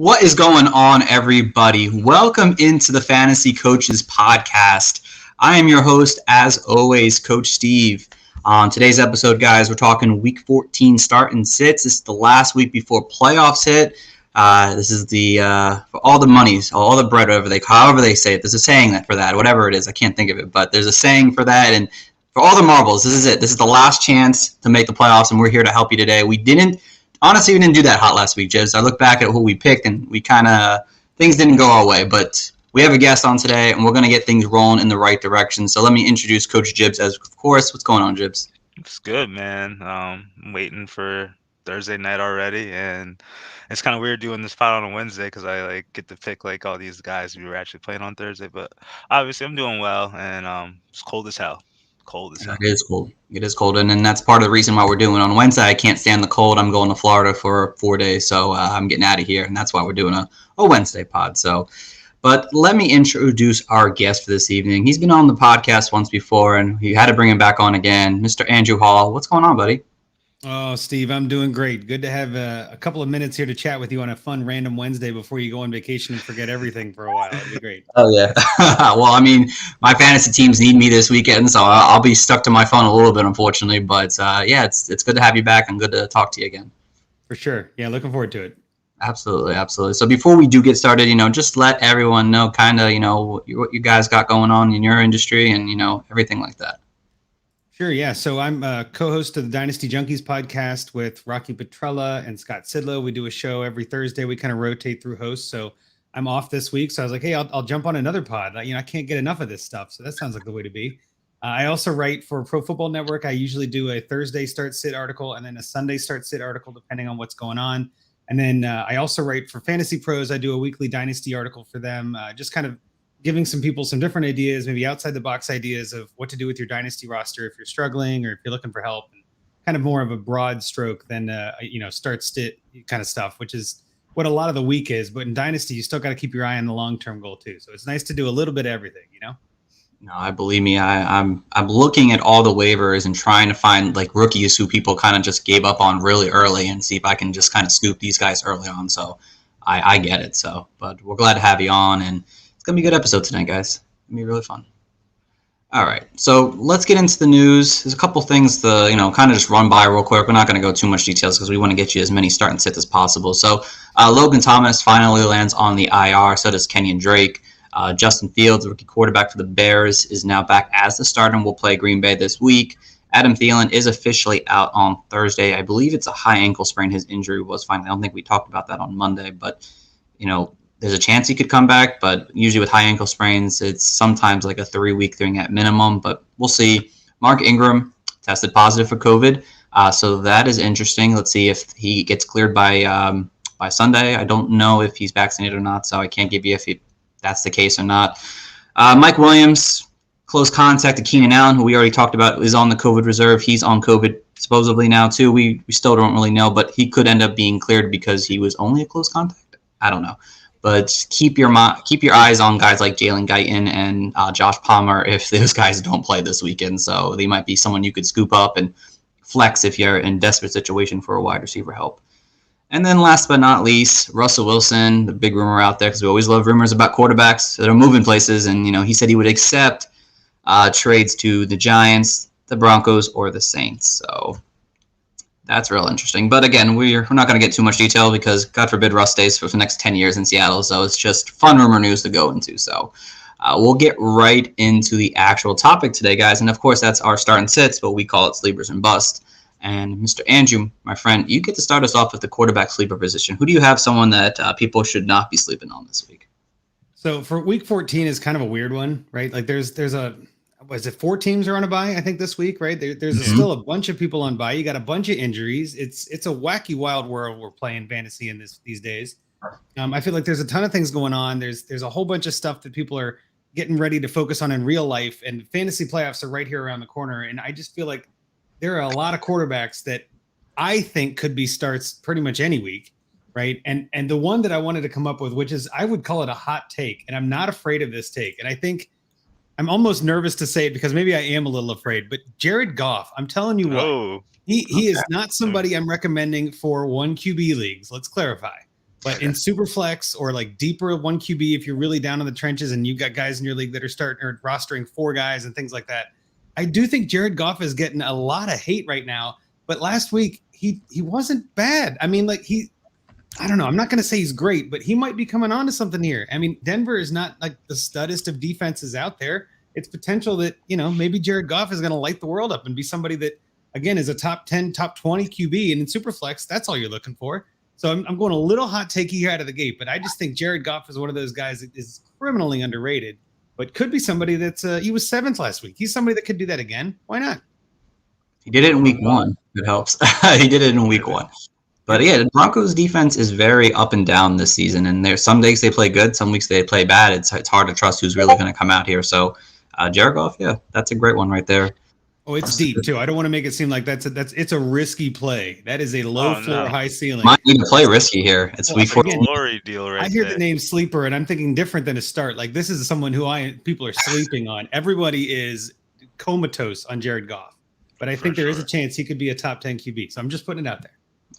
What is going on, everybody? Welcome into the Fantasy Coaches Podcast. I am your host, as always, Coach Steve. On today's episode, guys, we're talking Week 14 start and sits. This is the last week before playoffs hit. This is the for all the monies, all the bread, however they say it. There's a saying for that, whatever it is. I can't think of it, but there's a saying for that. And for all the marbles, this is it. This is the last chance to make the playoffs, and we're here to help you today. Honestly, we didn't do that hot last week, Jibs. I look back at who we picked, and we things didn't go our way. But we have a guest on today, and we're going to get things rolling in the right direction. So let me introduce Coach Jibs, of course. What's going on, Jibs? It's good, man. I'm waiting for Thursday night already, and it's kind of weird doing this pod on a Wednesday because I get to pick all these guys we were actually playing on Thursday. But obviously, I'm doing well, and it's cold as hell. It is cold. It is cold, and that's part of the reason why we're doing it on Wednesday. I can't stand the cold. I'm going to Florida for 4 days, so I'm getting out of here, and that's why we're doing a Wednesday pod. But let me introduce our guest for this evening. He's been on the podcast once before, and we had to bring him back on again. Mr. Andrew Hall, what's going on, buddy? Oh, Steve, I'm doing great. Good to have a couple of minutes here to chat with you on a fun random Wednesday before you go on vacation and forget everything for a while. It'd be great. Oh, yeah. Well, I mean, my fantasy teams need me this weekend, so I'll be stuck to my phone a little bit, unfortunately. But, yeah, it's good to have you back and good to talk to you again. For sure. Yeah, looking forward to it. Absolutely. So before we do get started, just let everyone know what you guys got going on in your industry and, everything like that. Sure, yeah. So I'm a co-host of the Dynasty Junkies podcast with Rocky Petrella and Scott Sidlow. We do a show every Thursday. We kind of rotate through hosts. So I'm off this week. So I was like, hey, I'll jump on another pod. I can't get enough of this stuff. So that sounds like the way to be. I also write for Pro Football Network. I usually do a Thursday start sit article and then a Sunday start sit article, depending on what's going on. And then I also write for Fantasy Pros. I do a weekly Dynasty article for them, just kind of giving some people some different ideas, maybe outside the box ideas of what to do with your Dynasty roster if you're struggling or if you're looking for help, and kind of more of a broad stroke than, start sit kind of stuff, which is what a lot of the week is. But in Dynasty, you still got to keep your eye on the long-term goal too. So it's nice to do a little bit of everything, No, I believe me. I'm looking at all the waivers and trying to find rookies who people kind of just gave up on really early and see if I can just kind of scoop these guys early on. So I get it. But we're glad to have you on, and it's gonna be a good episode tonight, guys. It's gonna be really fun. All right, so let's get into the news. There's a couple things to kind of just run by real quick. We're not going to go too much details because we want to get you as many start and sits as possible. So Logan Thomas finally lands on the IR. So does Kenyon Drake. Justin Fields, rookie quarterback for the Bears, is now back as the starter and will play Green Bay this week. Adam Thielen is officially out on Thursday. I believe it's a high ankle sprain. His injury was finally. I don't think we talked about that on Monday, but there's a chance he could come back. But usually with high ankle sprains, it's sometimes like a 3-week thing at minimum. But we'll see. Mark Ingram tested positive for COVID, so that is interesting. Let's see if he gets cleared by Sunday. I don't know if he's vaccinated or not, so I can't give you if that's the case or not. Mike Williams, close contact to Keenan Allen, who we already talked about, is on the COVID reserve. He's on COVID supposedly now too. We still don't really know, but he could end up being cleared because he was only a close contact. I don't know. But keep your eyes on guys like Jalen Guyton and Josh Palmer if those guys don't play this weekend. So they might be someone you could scoop up and flex if you're in desperate situation for a wide receiver help. And then last but not least, Russell Wilson, the big rumor out there, because we always love rumors about quarterbacks that are moving places. And, he said he would accept trades to the Giants, the Broncos, or the Saints. So that's real interesting. But again, we're not going to get too much detail because, God forbid, Russ stays for the next 10 years in Seattle. So it's just fun rumor news to go into. So we'll get right into the actual topic today, guys. And, of course, that's our start and sits, but we call it sleepers and bust. And Mr. Andrew, my friend, you get to start us off with the quarterback sleeper position. Who do you have someone that people should not be sleeping on this week? So for week 14 is kind of a weird one, right? There's 4 teams are on a bye, I think, this week, right? There's still a bunch of people on bye. You got a bunch of injuries. It's a wacky, wild world we're playing fantasy in these days. I feel like there's a ton of things going on. There's a whole bunch of stuff that people are getting ready to focus on in real life, and fantasy playoffs are right here around the corner. And I just feel like there are a lot of quarterbacks that I think could be starts pretty much any week, right? And the one that I wanted to come up with, which is I would call it a hot take, and I'm not afraid of this take. And I think I'm almost nervous to say it because maybe I am a little afraid, but Jared Goff, I'm telling you what, he is not somebody I'm recommending for 1 QB leagues. Let's clarify. But in super flex or like deeper 1 QB, if you're really down in the trenches and you've got guys in your league that are starting or rostering 4 guys and things like that, I do think Jared Goff is getting a lot of hate right now. But last week he wasn't bad. I mean, like I don't know. I'm not going to say he's great, but he might be coming on to something here. I mean, Denver is not like the studdest of defenses out there. It's potential that, maybe Jared Goff is going to light the world up and be somebody that, again, is a top 10, top 20 QB. And in Superflex, that's all you're looking for. So I'm going a little hot takey here out of the gate, but I just think Jared Goff is one of those guys that is criminally underrated, but could be somebody that's he was 7th last week. He's somebody that could do that again. Why not? He did it in week 1. It helps. He did it in week 1. But yeah, the Broncos defense is very up and down this season, and there's some days they play good, some weeks they play bad. It's hard to trust who's really going to come out here. So Jared Goff, yeah, that's a great one right there. Oh, it's deep too. I don't want to make it seem like it's a risky play. That is a low floor, high ceiling. Might need to play risky here. It's week 14. Glory deal right I hear the name sleeper, and I'm thinking different than a start. Like this is someone who people are sleeping on. Everybody is comatose on Jared Goff, but I think there is a chance he could be a top 10 QB. So I'm just putting it out there.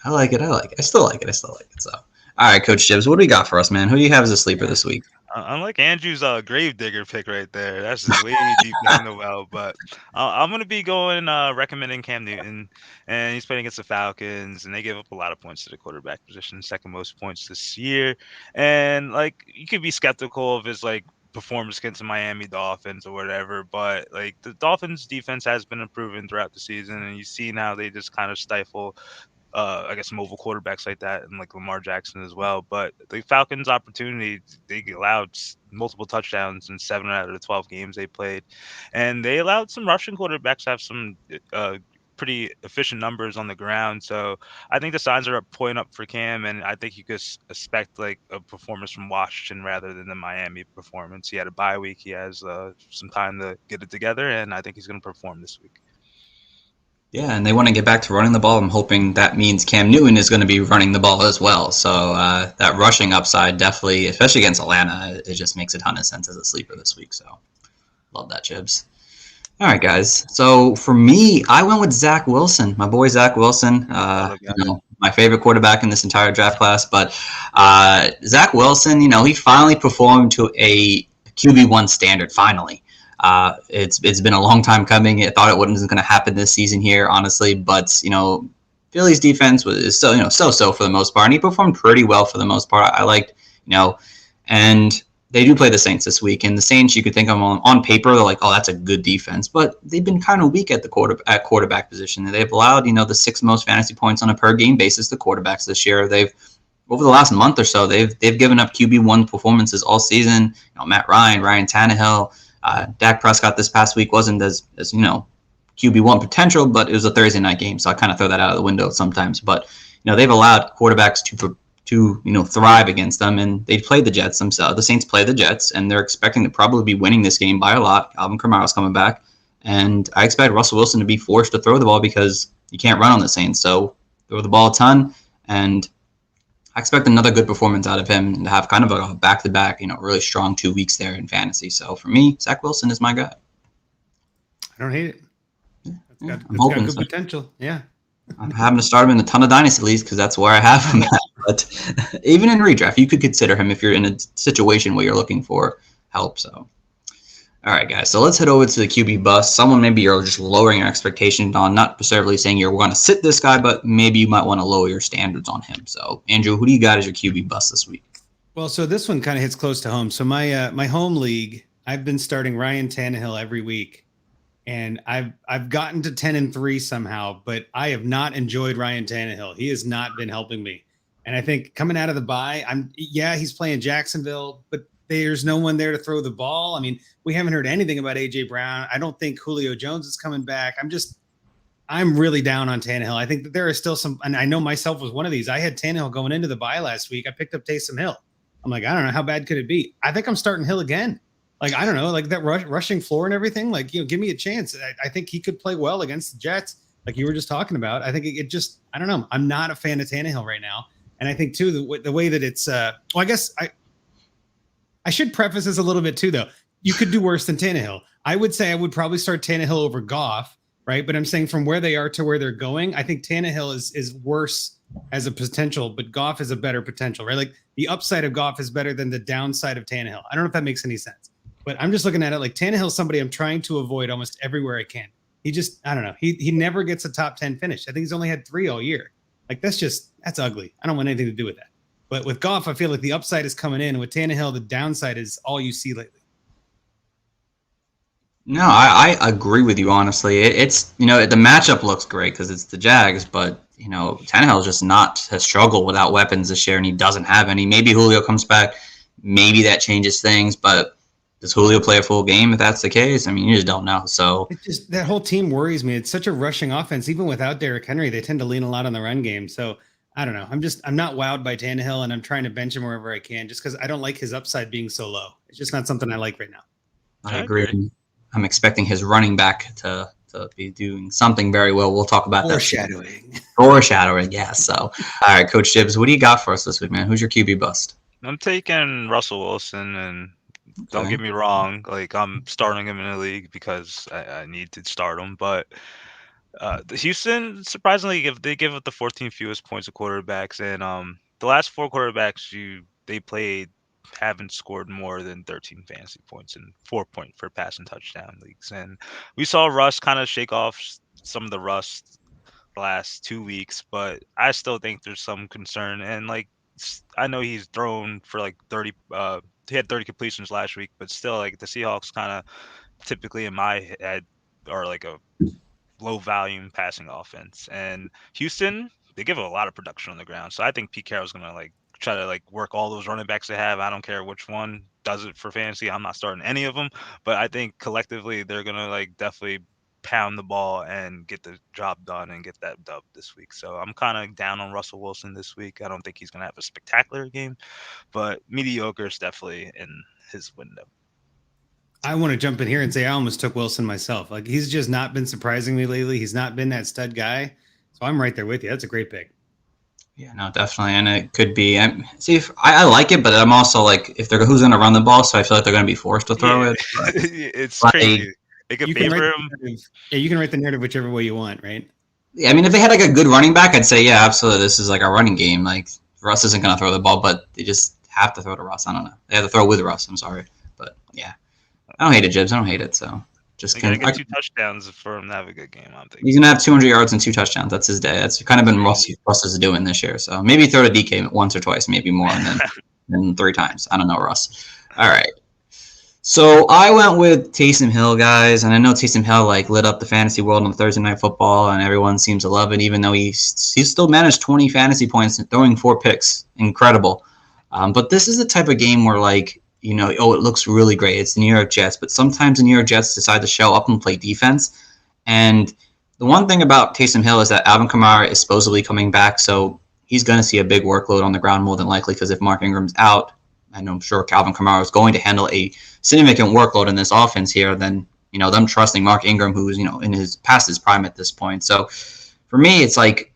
I like it. I still like it. So, all right, Coach Gibbs, what do you got for us, man? Who do you have as a sleeper this week? I'm like Andrew's Gravedigger pick right there. That's just way deep down the well. But I'm going to be recommending Cam Newton, and he's playing against the Falcons, and they give up a lot of points to the quarterback position, 2nd most points this year. And like you could be skeptical of his performance against the Miami Dolphins or whatever, but like the Dolphins defense has been improving throughout the season, and you see now they just kind of stifle mobile quarterbacks like that, and like Lamar Jackson as well. But the Falcons' opportunity, they allowed multiple touchdowns in 7 out of the 12 games they played, and they allowed some Russian quarterbacks to have some pretty efficient numbers on the ground. So I think the signs are pointing up for Cam, and I think you could expect like a performance from Washington rather than the Miami performance. He had a bye week. He has some time to get it together, and I think he's going to perform this week. Yeah, and they want to get back to running the ball. I'm hoping that means Cam Newton is going to be running the ball as well. So that rushing upside definitely, especially against Atlanta, it just makes a ton of sense as a sleeper this week. So love that, Chibs. All right, guys. So for me, I went with Zach Wilson, my boy Zach Wilson. My favorite quarterback in this entire draft class. But Zach Wilson, he finally performed to a QB1 standard, finally. It's been a long time coming. I thought it wasn't going to happen this season here, honestly. But Philly's defense is still so for the most part, and he performed pretty well for the most part. I liked and they do play the Saints this week, and the Saints, you could think of them on paper, they're like, oh, that's a good defense, but they've been kind of weak at the quarterback position. They've allowed the 6th most fantasy points on a per game basis to quarterbacks this year. They've over the last month or so, they've given up QB1 performances all season. Matt Ryan Tannehill. Dak Prescott this past week wasn't as QB1 potential, but it was a Thursday night game, so I kind of throw that out of the window sometimes. But they've allowed quarterbacks to thrive against them, and they've played the Jets themselves. The Saints play the Jets, and they're expecting to probably be winning this game by a lot. Alvin Kamara's coming back, and I expect Russell Wilson to be forced to throw the ball because you can't run on the Saints. So throw the ball a ton, and I expect another good performance out of him and to have kind of a back-to-back, really strong 2 weeks there in fantasy. So for me, Zach Wilson is my guy. I don't hate it. Yeah, it's got good potential. Yeah. I'm having to start him in a ton of dynasty leagues because that's where I have him at. But even in redraft, you could consider him if you're in a situation where you're looking for help. So, all right, guys. So let's head over to the QB bust. Someone maybe you're just lowering your expectations on, not necessarily saying you're going to sit this guy, but maybe you might want to lower your standards on him. So, Andrew, who do you got as your QB bust this week? Well, so this one kind of hits close to home. So my home league, I've been starting Ryan Tannehill every week. And I've gotten to 10-3 somehow, but I have not enjoyed Ryan Tannehill. He has not been helping me. And I think coming out of the bye, he's playing Jacksonville, but there's no one there to throw the ball. I mean, we haven't heard anything about AJ Brown. I don't think Julio Jones is coming back. I'm really down on Tannehill. I think that there are still some, and I know myself was one of these. I had Tannehill going into the bye last week. I picked up Taysom Hill. I'm like, I don't know, how bad could it be? I think I'm starting Hill again. Like, I don't know, like that rushing floor and everything, like, give me a chance. I think he could play well against the Jets, like you were just talking about. I think it just, I don't know. I'm not a fan of Tannehill right now. And I think, too, the way that it's, I guess I should preface this a little bit, too, though. You could do worse than Tannehill. I would say I would probably start Tannehill over Goff. right? But I'm saying from where they are to where they're going, I think Tannehill is worse as a potential, but Goff is a better potential, right? Like the upside of Goff is better than the downside of Tannehill. I don't know if that makes any sense, but I'm just looking at it like Tannehill's somebody I'm trying to avoid almost everywhere I can. He just, I don't know. He never gets a top 10 finish. I think he's only had 3 all year. Like that's ugly. I don't want anything to do with that. But with Goff, I feel like the upside is coming in. With Tannehill, the downside is all you see lately. No, I agree with you, honestly. It's, the matchup looks great because it's the Jags, but, Tannehill just has struggled without weapons this year, and he doesn't have any. Maybe Julio comes back. Maybe that changes things, but does Julio play a full game if that's the case? I mean, you just don't know. So that whole team worries me. It's such a rushing offense. Even without Derrick Henry, they tend to lean a lot on the run game. So I don't know. I'm not wowed by Tannehill, and I'm trying to bench him wherever I can just because I don't like his upside being so low. It's just not something I like right now. I agree. I'm expecting his running back to be doing something very well. We'll talk about that. Foreshadowing, yeah. So, all right, Coach Gibbs, what do you got for us this week, man? Who's your QB bust? I'm taking Russell Wilson, and don't get me wrong, like I'm starting him in the league because I need to start him. But the Houston, surprisingly, they give up the 14th fewest points of quarterbacks, and the last 4 quarterbacks they played haven't scored more than 13 fantasy points in 4-point for pass and touchdown leagues. And we saw Russ kind of shake off some of the rust the last 2 weeks, but I still think there's some concern. And like I know he's thrown for like 30. He had 30 completions last week, but still, like the Seahawks kind of typically in my head are like a low volume passing offense. And Houston, they give a lot of production on the ground. So I think Pete Carroll's gonna like try to like work all those running backs they have. I don't care which one does it for fantasy. I'm not starting any of them, but I think collectively they're gonna like definitely pound the ball and get the job done and get that dub this week. So I'm kind of down on Russell Wilson this week. I don't think he's gonna have a spectacular game, but mediocre is definitely in his window. I want to jump in here and say I almost took Wilson myself. Like he's just not been surprising me lately. He's not been that stud guy. So I'm right there with you. That's a great pick. Yeah, no, definitely, and it could be. See, if I like it, but I'm also like, if who's going to run the ball, so I feel like they're going to be forced to throw it. But, it's crazy. It could favor him. Yeah, you can write the narrative whichever way you want, right? Yeah, I mean, if they had like a good running back, I'd say, yeah, absolutely, this is like a running game. Like Russ isn't going to throw the ball, but they just have to throw to Russ. I don't know. They have to throw with Russ. I'm sorry, but yeah, I don't hate it, Jibs. I don't hate it. So. Just gonna get 2 touchdowns for him to have a good game. I'm thinking he's gonna have 200 yards and 2 touchdowns. That's his day. That's kind of been Russ is doing this year. So maybe throw to DK once or twice, maybe more, and then 3 times. I don't know, Russ. All right. So I went with Taysom Hill, guys, and I know Taysom Hill like lit up the fantasy world on Thursday Night Football, and everyone seems to love it, even though he still managed 20 fantasy points and throwing 4 picks. Incredible. But this is the type of game where like. It looks really great. It's the New York Jets, but sometimes the New York Jets decide to show up and play defense. And the one thing about Taysom Hill is that Alvin Kamara is supposedly coming back, so he's going to see a big workload on the ground more than likely because if Mark Ingram's out, and I'm sure Calvin Kamara is going to handle a significant workload in this offense here, then, them trusting Mark Ingram, who's, in his past his prime at this point. So for me, it's like,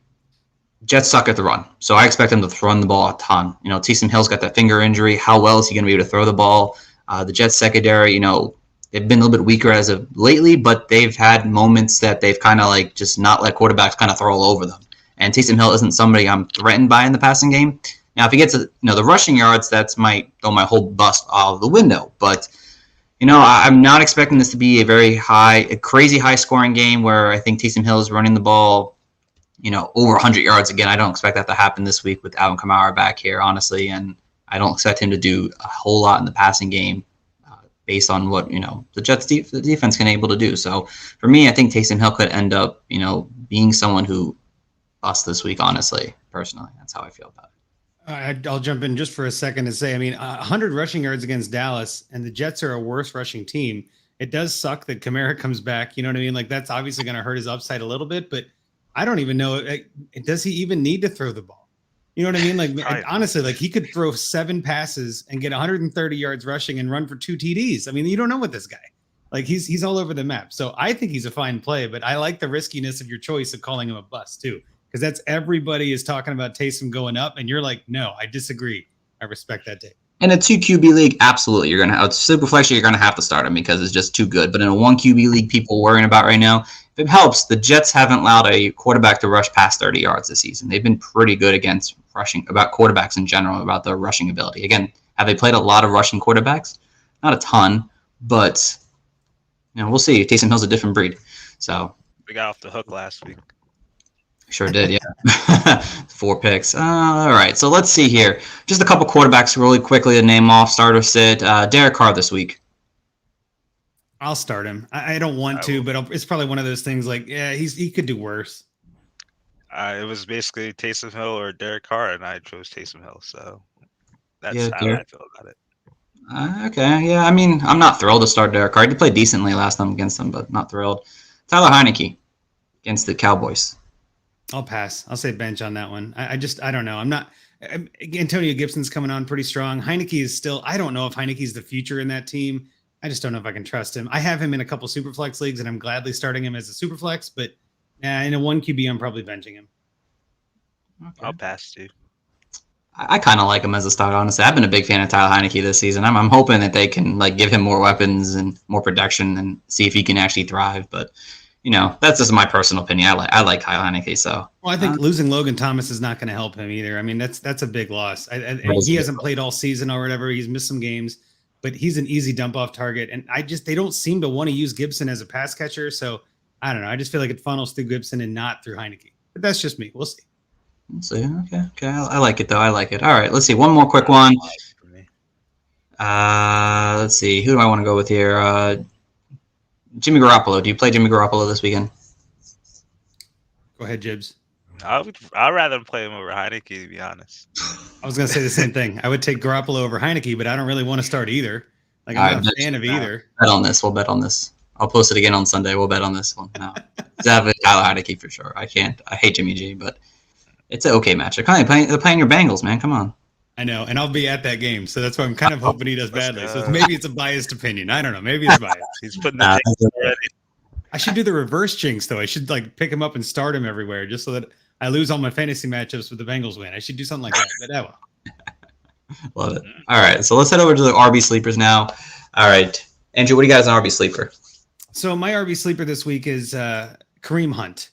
Jets suck at the run, so I expect them to run the ball a ton. Taysom Hill's got that finger injury. How well is he going to be able to throw the ball? The Jets secondary, they've been a little bit weaker as of lately, but they've had moments that they've kind of like just not let quarterbacks kind of throw all over them. And Taysom Hill isn't somebody I'm threatened by in the passing game. Now, if he gets the rushing yards, that's might throw my whole bust out of the window. But I'm not expecting this to be a crazy high scoring game where I think Taysom Hill is running the ball. Over 100 yards again. I don't expect that to happen this week with Alvin Kamara back here, honestly, and I don't expect him to do a whole lot in the passing game based on what, the Jets the defense can able to do. So for me, I think Taysom Hill could end up, being someone who busts this week, honestly, personally. That's how I feel about it. I'll jump in just for a second and say, 100 rushing yards against Dallas, and the Jets are a worse rushing team. It does suck that Kamara comes back. You know what I mean? Like, that's obviously going to hurt his upside a little bit, but I don't even know. Does he even need to throw the ball? You know what I mean? Like, honestly, like he could throw 7 passes and get 130 yards rushing and run for 2 TDs. You don't know what this guy, like he's all over the map. So I think he's a fine play, but I like the riskiness of your choice of calling him a bust too. Because everybody is talking about Taysom going up and you're like, no, I disagree. I respect that take. In a 2 QB league, absolutely. You're gonna super flex. You're gonna have to start him because it's just too good. But in a 1 QB league, people worrying about right now, if it helps, the Jets haven't allowed a quarterback to rush past 30 yards this season. They've been pretty good against rushing, about quarterbacks in general, about their rushing ability. Again, have they played a lot of rushing quarterbacks? Not a ton, but we'll see. Taysom Hill's a different breed, so We got off the hook last week. sure did, yeah. 4 picks. All right, so let's see here. Just a couple quarterbacks really quickly to name off. Start or sit. Derek Carr this week. I'll start him. I don't want to, but it's probably one of those things like, yeah, he could do worse. It was basically Taysom Hill or Derek Carr, and I chose Taysom Hill. So that's Yeah, how I feel about it. Okay, yeah. I mean, I'm not thrilled to start Derek Carr. He played decently last time against them, but not thrilled. Tyler Heineke against the Cowboys. I'll pass. I'll say bench on that one. I don't know. I'm not. Antonio Gibson's coming on pretty strong. Heineke is still. I don't know if Heineke's the future in that team. I just don't know if I can trust him. I have him in a couple superflex leagues, and I'm gladly starting him as a superflex. But in a 1 QB, I'm probably benching him. Okay. I'll pass too. I kind of like him as a start, honestly. I've been a big fan of Tyler Heineke this season. I'm hoping that they can give him more weapons and more production and see if he can actually thrive. But that's just my personal opinion. I like Tyler Heineke. So I think losing Logan Thomas is not going to help him either. I mean, that's a big loss. He hasn't played all season or whatever. He's missed some games, but he's an easy dump off target. And they don't seem to want to use Gibson as a pass catcher. So I don't know. I just feel like it funnels through Gibson and not through Heineke. But that's just me. We'll see. Okay. I like it though. I like it. All right. Let's see. One more quick one. Let's see. Who do I want to go with here? Jimmy Garoppolo. Do you play Jimmy Garoppolo this weekend? Go ahead, Jibs. I'd rather play him over Heineke, to be honest. I was going to say the same thing. I would take Garoppolo over Heineke, but I don't really want to start either. I'm not a fan of either. Bet on this. We'll bet on this. I'll post it again on Sunday. We'll bet on this one. No, Tyler Heineke for sure. I can't. I hate Jimmy G, but it's an okay match. They're playing your Bengals, man. Come on. I know, and I'll be at that game, so that's why I'm kind of hoping he does badly. So maybe it's a biased opinion. I don't know. Maybe it's biased. He's putting the jinx already. I should do the reverse jinx, though. I should pick him up and start him everywhere, just so that I lose all my fantasy matchups with the Bengals win. I should do something like that. But that will. Love it. All right, so let's head over to the RB sleepers now. All right, Andrew, what do you got as an RB sleeper? So my RB sleeper this week is Kareem Hunt.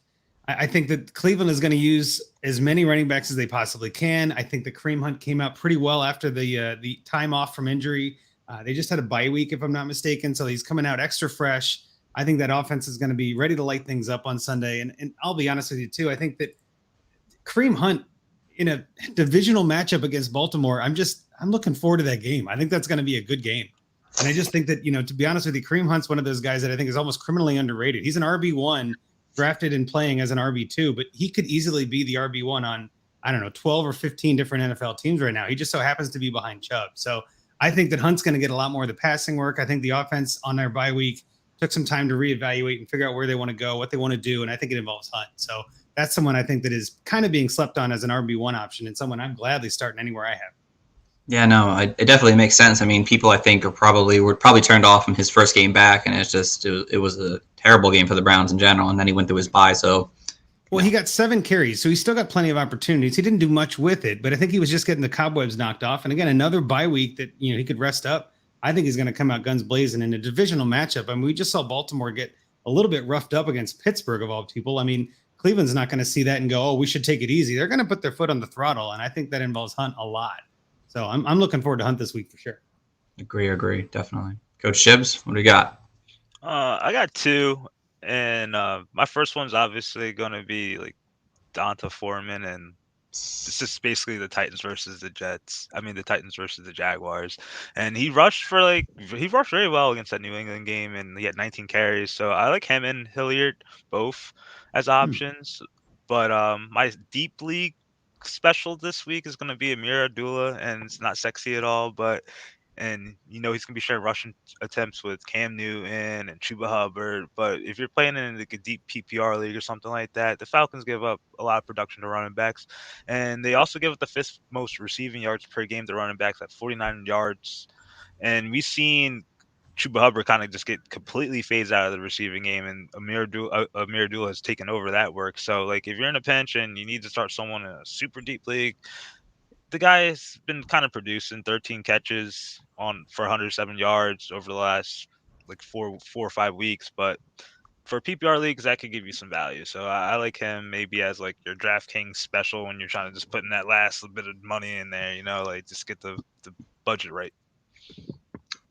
I think that Cleveland is going to use as many running backs as they possibly can. I think that Kareem Hunt came out pretty well after the time off from injury. They just had a bye week, if I'm not mistaken, so he's coming out extra fresh. I think that offense is going to be ready to light things up on Sunday. And I'll be honest with you, too. I think that Kareem Hunt in a divisional matchup against Baltimore, I'm looking forward to that game. I think that's going to be a good game. And I just think that, to be honest with you, Kareem Hunt's one of those guys that I think is almost criminally underrated. He's an RB1 drafted and playing as an RB2, but he could easily be the RB1 on, 12 or 15 different NFL teams right now. He just so happens to be behind Chubb. So I think that Hunt's going to get a lot more of the passing work. I think the offense on their bye week took some time to reevaluate and figure out where they want to go, what they want to do, and I think it involves Hunt. So that's someone I think that is kind of being slept on as an RB1 option and someone I'm gladly starting anywhere I have. Yeah, no, it definitely makes sense. I mean, people I think were probably turned off from his first game back, and it was a terrible game for the Browns in general. And then he went through his bye, so. Well, he got 7 carries, so he still got plenty of opportunities. He didn't do much with it, but I think he was just getting the cobwebs knocked off. And again, another bye week that he could rest up. I think he's going to come out guns blazing in a divisional matchup. I mean, we just saw Baltimore get a little bit roughed up against Pittsburgh of all people. I mean, Cleveland's not going to see that and go, "Oh, we should take it easy." They're going to put their foot on the throttle, and I think that involves Hunt a lot. So I'm looking forward to Hunt this week for sure. Agree, definitely. Coach Shibbs, what do you got? I got 2, and my first one's obviously going to be like Donta Foreman, and this is basically the Titans versus the Jets. I mean, the Titans versus the Jaguars, and he rushed very well against that New England game, and he had 19 carries. So I like him and Hilliard both as options, but my deep league special this week is going to be Amir Abdullah, and it's not sexy at all, but he's going to be sharing rushing attempts with Cam Newton and Chuba Hubbard. But if you're playing in like a deep PPR league or something like that, the Falcons give up a lot of production to running backs, and they also give up the 5th most receiving yards per game to running backs at 49 yards. And we've seen Chuba Hubbard kind of just get completely phased out of the receiving game, and Amir Abdullah has taken over that work. So, like, if you're in a pinch and you need to start someone in a super deep league, the guy's been kind of producing 13 catches for 107 yards over the last like 4 or 5 weeks, but for PPR leagues, that could give you some value. So I like him maybe as like your DraftKings special when you're trying to just put in that last little bit of money in there, like just get the budget right.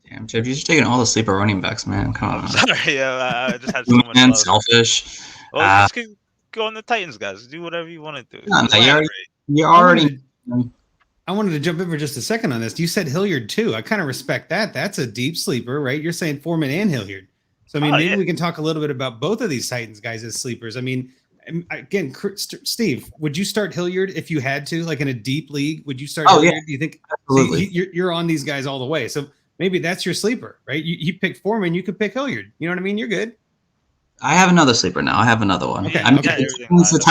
Damn, Jeff, you're just taking all the sleeper running backs, man. Come I'm on. sorry, yeah, I just had so much Man, love. selfish. Well, you just could go on the Titans, guys. Do whatever you want to do. No, Elaborate. you're already. I wanted to jump in for just a second on this. You said Hilliard too. I kind of respect that. That's a deep sleeper, right? You're saying Foreman and Hilliard. So I mean, maybe we can talk a little bit about both of these Titans guys as sleepers. I mean, again, Steve, would you start Hilliard if you had to, like in a deep league? Would you start Hilliard? Yeah. Do you think? Absolutely. You're on these guys all the way. So maybe that's your sleeper, right? You pick Foreman, you could pick Hilliard. You know what I mean? You're good. I have another sleeper now. I have another one. Okay. I mean, the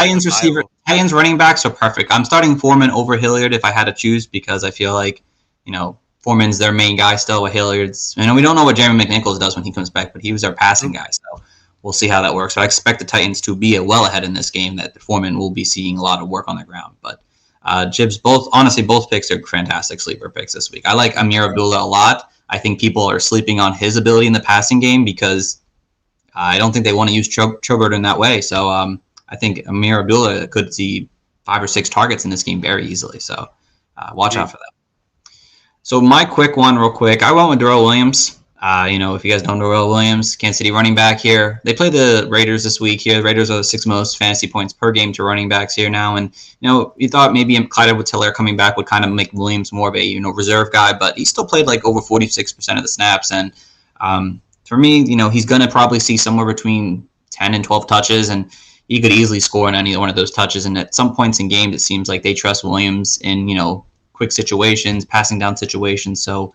Titans running backs are perfect. I'm starting Foreman over Hilliard if I had to choose because I feel like, Foreman's their main guy still with Hilliard's. We don't know what Jeremy McNichols does when he comes back, but he was our passing guy. So we'll see how that works. So I expect the Titans to be well ahead in this game, that Foreman will be seeing a lot of work on the ground. But Jibs, both picks are fantastic sleeper picks this week. I like Amir Abdullah a lot. I think people are sleeping on his ability in the passing game because I don't think they want to use Chubbard in that way. So I think Amir Abdullah could see 5 or 6 targets in this game very easily. So watch out for that. So my quick one real quick, I went with Darrell Williams. If you guys don't know Darrell Williams, Kansas City running back here. They play the Raiders this week here. The Raiders are the 6th most fantasy points per game to running backs here now. And, you thought maybe Clyde Edwards-Helaire coming back would kind of make Williams more of a, reserve guy, but he still played like over 46% of the snaps. And for me, he's going to probably see somewhere between 10 and 12 touches, and he could easily score on any one of those touches. And at some points in games, it seems like they trust Williams in, quick situations, passing down situations. So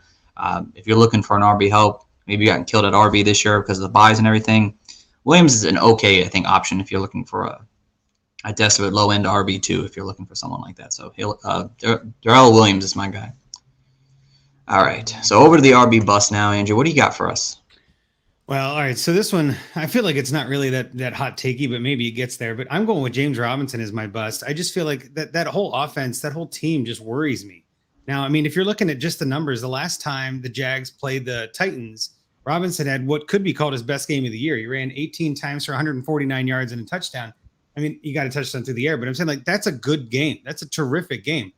if you're looking for an RB help, maybe you got killed at RB this year because of the buys and everything, Williams is an okay, I think, option if you're looking for a desperate low-end RB2 if you're looking for someone like that. So Darrell Williams is my guy. All right, so over to the RB bust now, Andrew. What do you got for us? Well, all right. So this one, I feel like it's not really that hot takey, but maybe it gets there. But I'm going with James Robinson as my bust. I just feel like that whole offense, that whole team just worries me. Now, I mean, if you're looking at just the numbers, the last time the Jags played the Titans, Robinson had what could be called his best game of the year. He ran 18 times for 149 yards and a touchdown. I mean, you got a touchdown through the air, but I'm saying like that's a good game. That's a terrific game.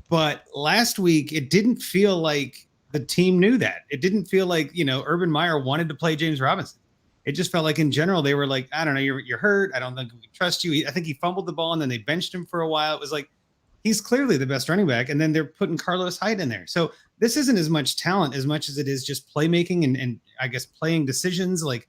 But last week, it didn't feel like the team knew that. It didn't feel like, Urban Meyer wanted to play James Robinson. It just felt like in general, they were like, I don't know, you're hurt. I don't think we trust you. I think he fumbled the ball and then they benched him for a while. It was like, he's clearly the best running back. And then they're putting Carlos Hyde in there. So this isn't as much talent as much as it is just playmaking and I guess playing decisions, like,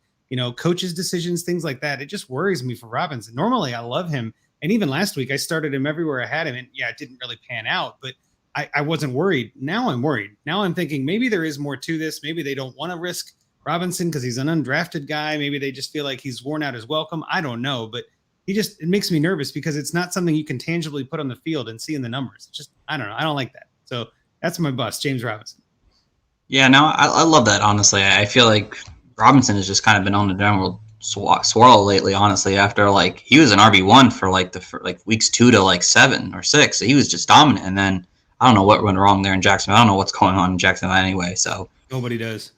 coaches' decisions, things like that. It just worries me for Robinson. Normally I love him. And even last week I started him everywhere I had him. And yeah, it didn't really pan out, but I wasn't worried. Now I'm worried. Now I'm thinking maybe there is more to this. Maybe they don't want to risk Robinson because he's an undrafted guy. Maybe they just feel like he's worn out his welcome. I don't know, but it makes me nervous because it's not something you can tangibly put on the field and see in the numbers. It's just, I don't know. I don't like that. So that's my bust, James Robinson. Yeah, no, I love that, honestly. I feel like Robinson has just kind of been on the downward swirl lately, honestly, after he was an RB1 for weeks 2 to 7 or 6. So he was just dominant. And then I don't know what went wrong there in Jacksonville. I don't know what's going on in Jacksonville anyway. So nobody does.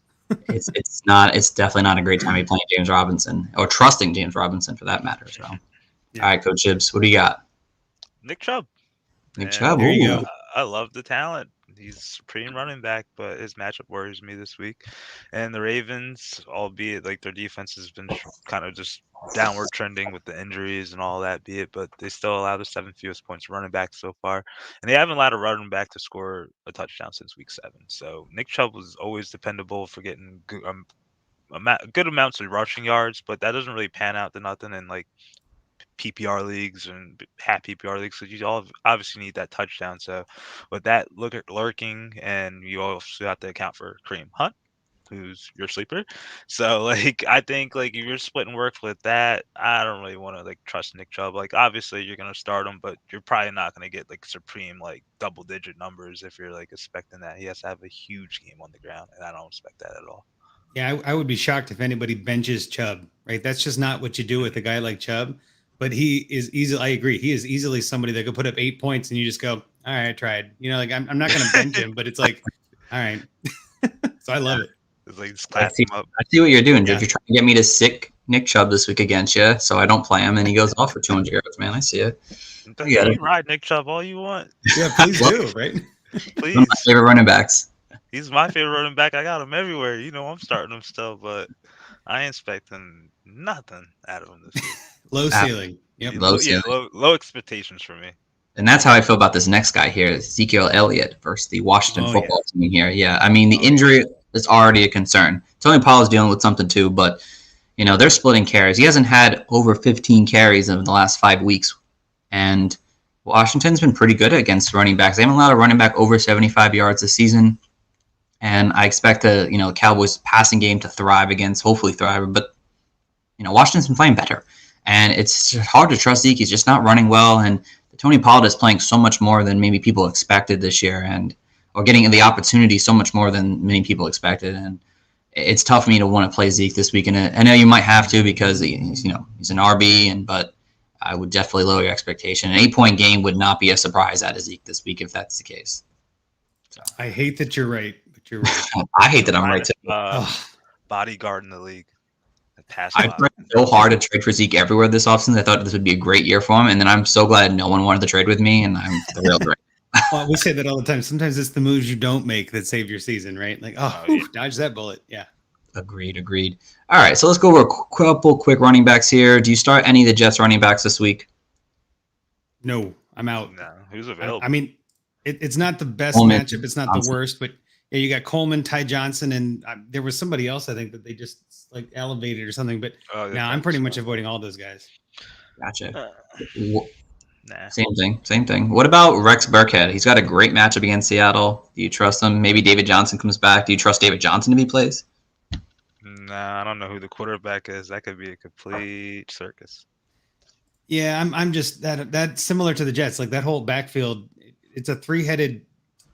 it's definitely not a great time to be playing James Robinson or trusting James Robinson for that matter. So, yeah. All right, Coach Gibbs, what do you got? Nick Chubb. Chubb. There you go. I love the talent. He's supreme running back, but his matchup worries me this week. And the Ravens, albeit their defense has been kind of just downward trending with the injuries and all that, but they still allow the 7th fewest points running back so far. And they haven't allowed a running back to score a touchdown since week 7. So Nick Chubb was always dependable for getting good amounts of rushing yards, but that doesn't really pan out to nothing in PPR leagues and half PPR leagues, so you all obviously need that touchdown. So with that lurking, and you also have to account for Kareem Hunt, who's your sleeper. So I think if you're splitting work with that, I don't really want to trust Nick Chubb. Obviously you're gonna start him, but you're probably not gonna get supreme double digit numbers if you're expecting that. He has to have a huge game on the ground, and I don't expect that at all. Yeah, I would be shocked if anybody benches Chubb, right? That's just not what you do with a guy like Chubb. but he is easily. I agree. He is easily somebody that could put up 8 points, and you just go, "All right, I tried." Like I'm not going to bench him, but it's like, all right. So I love it. It's like just I clap see, him up. I see what you're doing, Yeah. Jeff. You're trying to get me to sick Nick Chubb this week against you, so I don't play him, and he goes off for 200 yards. Man, I see it. I get You it. ride Nick Chubb all you want. Yeah, please do. Right. Please. One of my favorite running backs. He's my favorite running back. I got him everywhere. I'm starting him still, but I ain't expecting nothing out of him this week. Low ceiling. Yep. Low expectations for me. And that's how I feel about this next guy here, Ezekiel Elliott versus the Washington football team here. Yeah, I mean, the injury is already a concern. Tony Paulo's dealing with something too, but, they're splitting carries. He hasn't had over 15 carries in the last 5 weeks. And Washington's been pretty good against running backs. They haven't allowed a running back over 75 yards this season. And I expect the, Cowboys passing game to hopefully thrive. But, Washington's been playing better. And it's hard to trust Zeke. He's just not running well. And Tony Pollard is playing so much more than maybe people expected this year, or getting the opportunity so much more than many people expected. And it's tough for me to want to play Zeke this week. And I know you might have to because he's an RB, but I would definitely lower your expectation. An 8-point game would not be a surprise out of Zeke this week if that's the case. So. I hate that you're right, but you're right. I hate that I'm right too. Bodyguard in the league. I tried so hard to trade for Zeke everywhere this offseason. I thought this would be a great year for him, and then I'm so glad no one wanted to trade with me, and I'm thrilled right now. Well, we say that all the time. Sometimes it's the moves you don't make that save your season, right? Like, dodge that bullet. Yeah. Agreed. All right, so let's go over a couple quick running backs here. Do you start any of the Jets running backs this week? No, I'm out. No, who's available? I mean, it's not the best Coleman, matchup. It's not the worst, but yeah, you got Coleman, Ty Johnson, and there was somebody else I think that they just elevated or something. But I'm pretty much avoiding all those guys. Gotcha. Nah. Same thing. What about Rex Burkhead? He's got a great matchup against Seattle. Do you trust him? Maybe David Johnson comes back. Do you trust David Johnson to be plays? Nah, I don't know who the quarterback is. That could be a complete circus. Yeah, I'm just that's similar to the Jets. Like that whole backfield, it's a 3-headed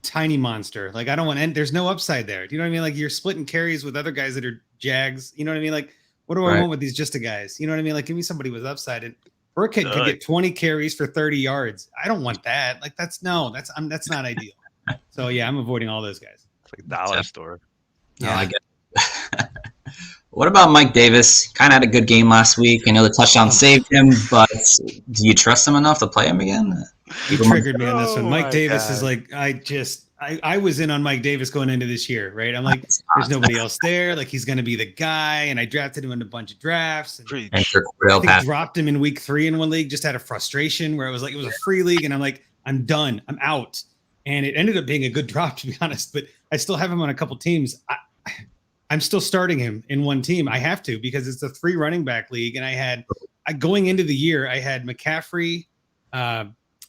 tiny monster. Like I don't want there's no upside there. Do you know what I mean? Like you're splitting carries with other guys that are Jags. You know what I mean? Like what do I want with these just guys? You know what I mean? Like give me somebody with upside. And Burkhead could get 20 carries for 30 yards. I don't want that. Like that's not ideal. So yeah, I'm avoiding all those guys. It's like a dollar store. Yeah, I get it. What about Mike Davis? Kind of had a good game last week. I know the touchdown saved him, but do you trust him enough to play him again? You triggered me on this one. Mike Davis is like, I was in on Mike Davis going into this year, right? I'm like, there's nobody else there. Like he's going to be the guy. And I drafted him in a bunch of drafts. And I dropped him in week 3 in one league, just out of frustration where it was a free league. And I'm like, I'm done. I'm out. And it ended up being a good drop, to be honest, but I still have him on a couple teams. I'm still starting him in one team. I have to because it's a 3 running back league. And going into the year, I had McCaffrey,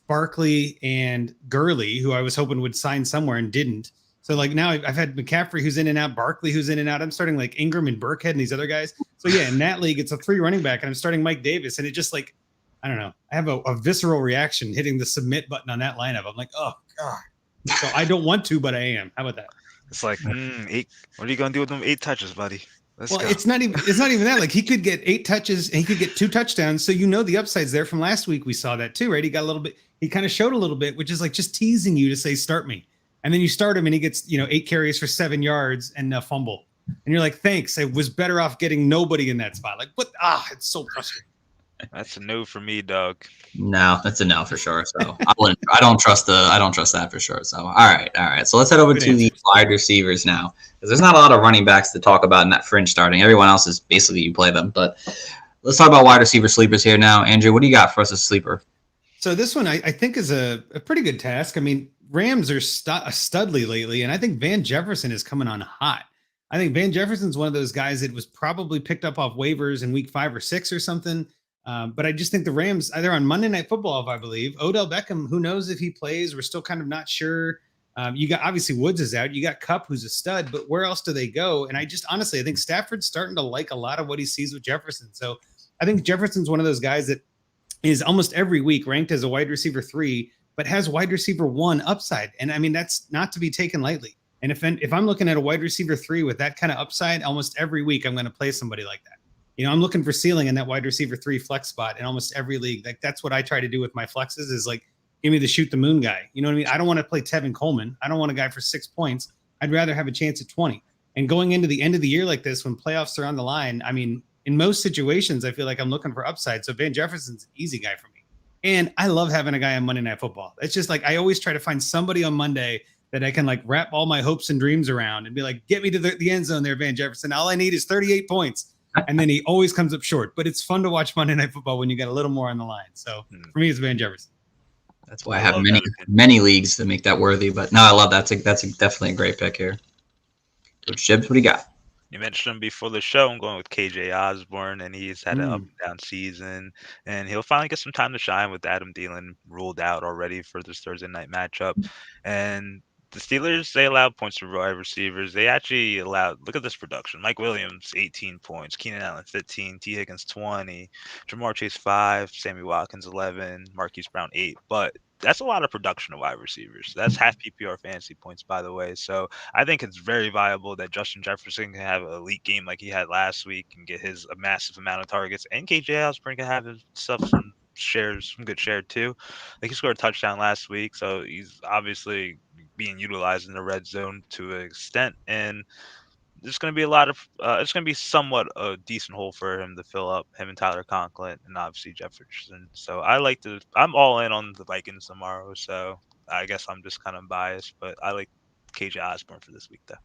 Barkley, and Gurley, who I was hoping would sign somewhere and didn't. So like now I've had McCaffrey who's in and out, Barkley who's in and out. I'm starting like Ingram and Burkhead and these other guys. So yeah, in that league, it's a 3 running back and I'm starting Mike Davis. And it just like, I don't know. I have a visceral reaction hitting the submit button on that lineup. I'm like, oh God. So I don't want to, but I am. How about that? It's like 8. What are you gonna do with them 8 touches, buddy? Let's go. It's not even that. Like he could get 8 touches and he could get 2 touchdowns. So the upside's there from last week. We saw that too, right? He got a little bit. He kind of showed a little bit, which is like just teasing you to say start me, and then you start him and he gets 8 carries for 7 yards and a fumble, and you're like, thanks. I was better off getting nobody in that spot. Like what? It's so frustrating. That's a no for me, dog. No, that's a no for sure. So I don't trust that for sure. So all right. So let's head over to the wide receivers now, because there's not a lot of running backs to talk about in that fringe starting. Everyone else is basically you play them. But let's talk about wide receiver sleepers here now. Andrew, what do you got for us as sleeper? So this one I think is a pretty good task. I mean, Rams are studly lately, and I think Van Jefferson is coming on hot. I think Van Jefferson's one of those guys that was probably picked up off waivers in week 5 or 6 or something. But I just think the Rams, they're on Monday Night Football, I believe. Odell Beckham, who knows if he plays? We're still kind of not sure. You got, obviously, Woods is out. You got Kupp, who's a stud, but where else do they go? And I think Stafford's starting to like a lot of what he sees with Jefferson. So I think Jefferson's one of those guys that is almost every week ranked as a wide receiver 3, but has wide receiver 1 upside. And I mean, that's not to be taken lightly. And if I'm looking at a wide receiver 3 with that kind of upside, almost every week I'm going to play somebody like that. I'm looking for ceiling in that wide receiver 3 flex spot in almost every league. Like that's what I try to do with my flexes is like, give me the shoot the moon guy. You know what I mean? I don't want to play Tevin Coleman. I don't want a guy for 6 points. I'd rather have a chance at 20. And going into the end of the year like this, when playoffs are on the line, I mean, in most situations, I feel like I'm looking for upside. So Van Jefferson's an easy guy for me. And I love having a guy on Monday Night Football. It's just like I always try to find somebody on Monday that I can like wrap all my hopes and dreams around and be like, get me to the end zone there, Van Jefferson. All I need is 38 points. And then he always comes up short. But it's fun to watch Monday Night Football when you got a little more on the line. So for me, it's Van Jefferson. That's why I have many leagues to make that worthy. But no, I love that. That's definitely a great pick here. Coach Shibbs, what do you got? You mentioned him before the show. I'm going with KJ Osborne, and he's had an up and down season, and he'll finally get some time to shine with Adam Thielen ruled out already for this Thursday night matchup. And the Steelers, they allowed points to wide receivers. They actually allowed, look at this production. Mike Williams, 18 points. Keenan Allen, 15. T. Higgins, 20. Jamar Chase, 5. Sammy Watkins, 11. Marquise Brown, 8. But that's a lot of production of wide receivers. That's half PPR fantasy points, by the way. So I think it's very viable that Justin Jefferson can have an elite game like he had last week and get a massive amount of targets. And KJ Osborne can have some good share too. Like he scored a touchdown last week, so he's obviously being utilized in the red zone to an extent. And there's going to be it's going to be somewhat a decent hole for him to fill up, him and Tyler Conklin and obviously Jefferson. So I'm all in on the Vikings tomorrow. So I guess I'm just kind of biased, but I like KJ Osborne for this week though.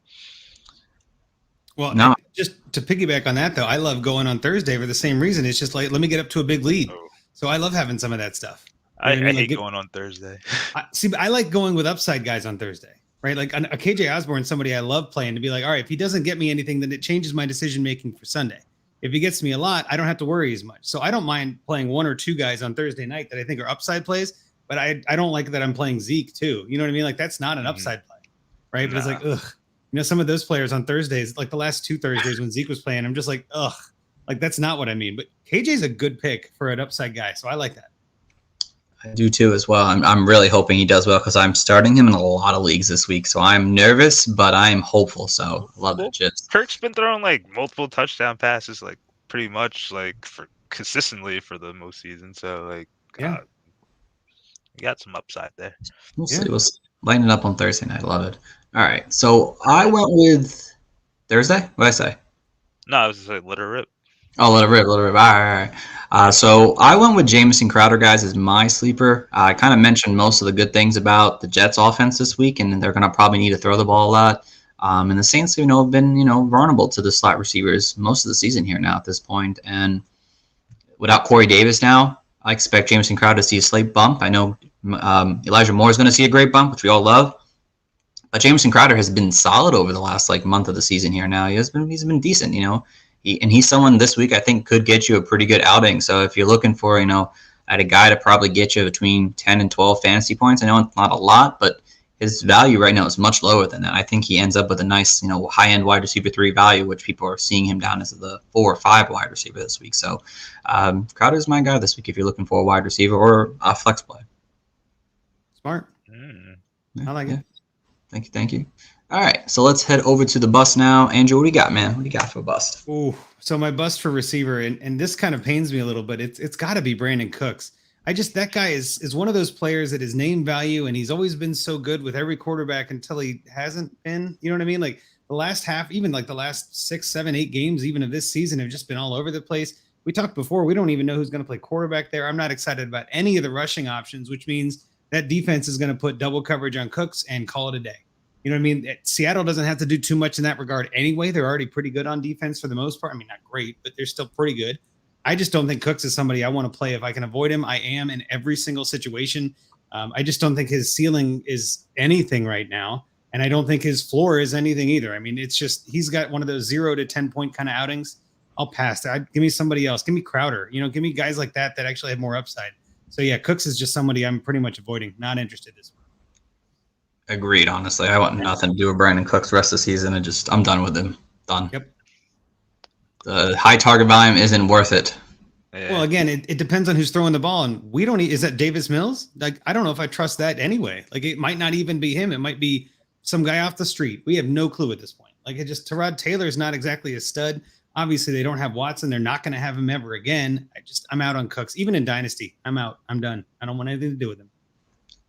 Well, just to piggyback on that though, I love going on Thursday for the same reason. It's just like, let me get up to a big lead. Oh. So I love having some of that stuff. I hate going on Thursday. I like going with upside guys on Thursday. Right, like a KJ Osborne, somebody I love playing to be like, all right, if he doesn't get me anything, then it changes my decision making for Sunday. If he gets me a lot, I don't have to worry as much. So I don't mind playing 1 or 2 guys on Thursday night that I think are upside plays, but I don't like that I'm playing Zeke too. You know what I mean? Like that's not an upside play, right? But it's like, some of those players on Thursdays, like the last 2 Thursdays when Zeke was playing, I'm just like, like that's not what I mean. But KJ's a good pick for an upside guy, so I like that. I do too as well. I'm really hoping he does well because I'm starting him in a lot of leagues this week. So I'm nervous, but I'm hopeful. So love it. Just Kirk's been throwing like multiple touchdown passes, like pretty much like for consistently for the most season. So like, you got some upside there. We'll see. We'll lighten it up on Thursday night. Love it. All right. So I went with Thursday. What did I say? No, I was just like, let her rip. Oh, let it rip. All right. So I went with Jamison Crowder, guys, as my sleeper. I kind of mentioned most of the good things about the Jets offense this week, and they're going to probably need to throw the ball a lot. And the Saints, have been, vulnerable to the slot receivers most of the season here now at this point. And without Corey Davis now, I expect Jamison Crowder to see a slight bump. I know Elijah Moore is going to see a great bump, which we all love. But Jamison Crowder has been solid over the last month of the season here now. He's been decent, and he's someone this week I think could get you a pretty good outing. So if you're looking for, at a guy to probably get you between 10 and 12 fantasy points, I know it's not a lot, but his value right now is much lower than that. I think he ends up with a nice, high-end wide receiver 3 value, which people are seeing him down as the 4 or 5 wide receiver this week. So Crowder's my guy this week if you're looking for a wide receiver or a flex play. Smart. I like it. Thank you. All right, so let's head over to the bust now. Andrew, what do you got, man? What do you got for a bust? Ooh, so my bust for receiver, and this kind of pains me a little, but it's got to be Brandon Cooks. That guy is one of those players that is name value, and he's always been so good with every quarterback until he hasn't been. You know what I mean? Like the last half, even like the last 6, 7, 8 games, even of this season, have just been all over the place. We talked before, we don't even know who's going to play quarterback there. I'm not excited about any of the rushing options, which means that defense is going to put double coverage on Cooks and call it a day. You know what I mean? Seattle doesn't have to do too much in that regard anyway. They're already pretty good on defense for the most part. I mean, not great, but they're still pretty good. I just don't think Cooks is somebody I want to play. If I can avoid him, I am in every single situation. I just don't think his ceiling is anything right now. And I don't think his floor is anything either. I mean, it's just, he's got one of those 0 to 10 point kind of outings. I'll pass that. Give me somebody else. Give me Crowder. Give me guys like that actually have more upside. So yeah, Cooks is just somebody I'm pretty much avoiding. Not interested this week. Agreed, honestly. I want nothing to do with Brandon Cooks the rest of the season. I'm done with him. Done. Yep. The high target volume isn't worth it. Well, again, it depends on who's throwing the ball. And we don't, is that Davis Mills? Like, I don't know if I trust that anyway. Like, it might not even be him. It might be some guy off the street. We have no clue at this point. Like, Tyrod Taylor's not exactly a stud. Obviously, they don't have Watson. They're not going to have him ever again. I'm out on Cooks. Even in Dynasty, I'm out. I'm done. I don't want anything to do with him.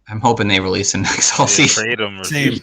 I'm hoping they release him next offseason. Trade him or Same.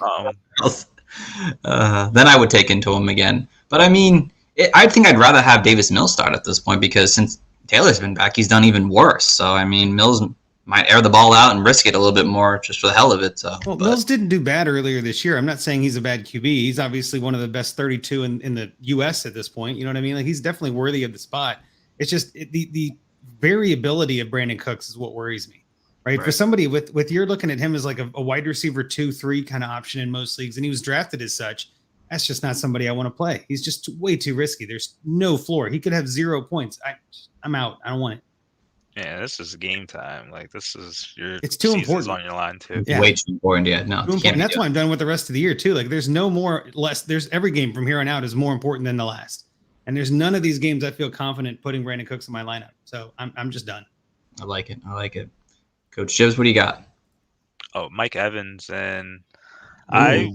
Then I would take into him again. But I mean, I think I'd rather have Davis Mills start at this point because since Taylor's been back, he's done even worse. So I mean, Mills might air the ball out and risk it a little bit more just for the hell of it. So, Mills didn't do bad earlier this year. I'm not saying he's a bad QB. He's obviously one of the best 32 in the U.S. at this point. You know what I mean? Like he's definitely worthy of the spot. It's just the variability of Brandon Cooks is what worries me. Right. For somebody with you're looking at him as like a wide receiver 2-3 kind of option in most leagues, and he was drafted as such. That's just not somebody I want to play. He's just way too risky. There's no floor. He could have 0 points. I'm out. I don't want it. Yeah, this is game time. Like this is it's too important on your line too. Yeah. Way too important. Yeah, no. And that's why I'm done with the rest of the year too. Like there's no more less. There's every game from here on out is more important than the last. And there's none of these games I feel confident putting Brandon Cooks in my lineup. So I'm just done. I like it. Coach Shivs, what do you got? Oh, Mike Evans, and I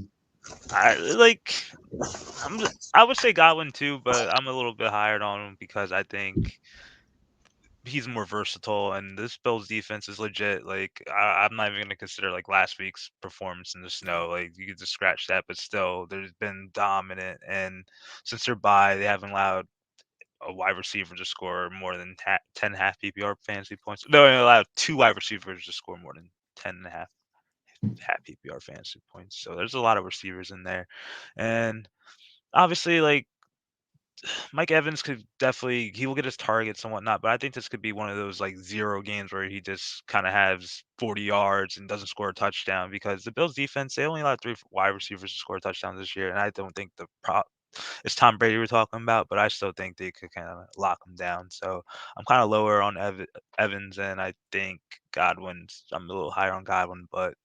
would say Godwin too, but I'm a little bit higher on him because I think he's more versatile, and this Bills defense is legit. Like I'm not even going to consider like last week's performance in the snow. Like you could just scratch that, but still, there's been dominant, and since they're bye, they haven't allowed a wide receiver to score more than 10 half PPR fantasy points. No, they allowed 2 wide receivers to score more than 10 and a half PPR fantasy points. So there's a lot of receivers in there. And obviously, like, Mike Evans could definitely, he will get his targets and whatnot, but I think this could be one of those like 0 games where he just kind of has 40 yards and doesn't score a touchdown because the Bills defense, they only allowed 3 wide receivers to score touchdowns this year. And I don't think it's Tom Brady we're talking about, but I still think they could kind of lock him down. So I'm kind of lower on Evans, and I think I'm a little higher on Godwin, but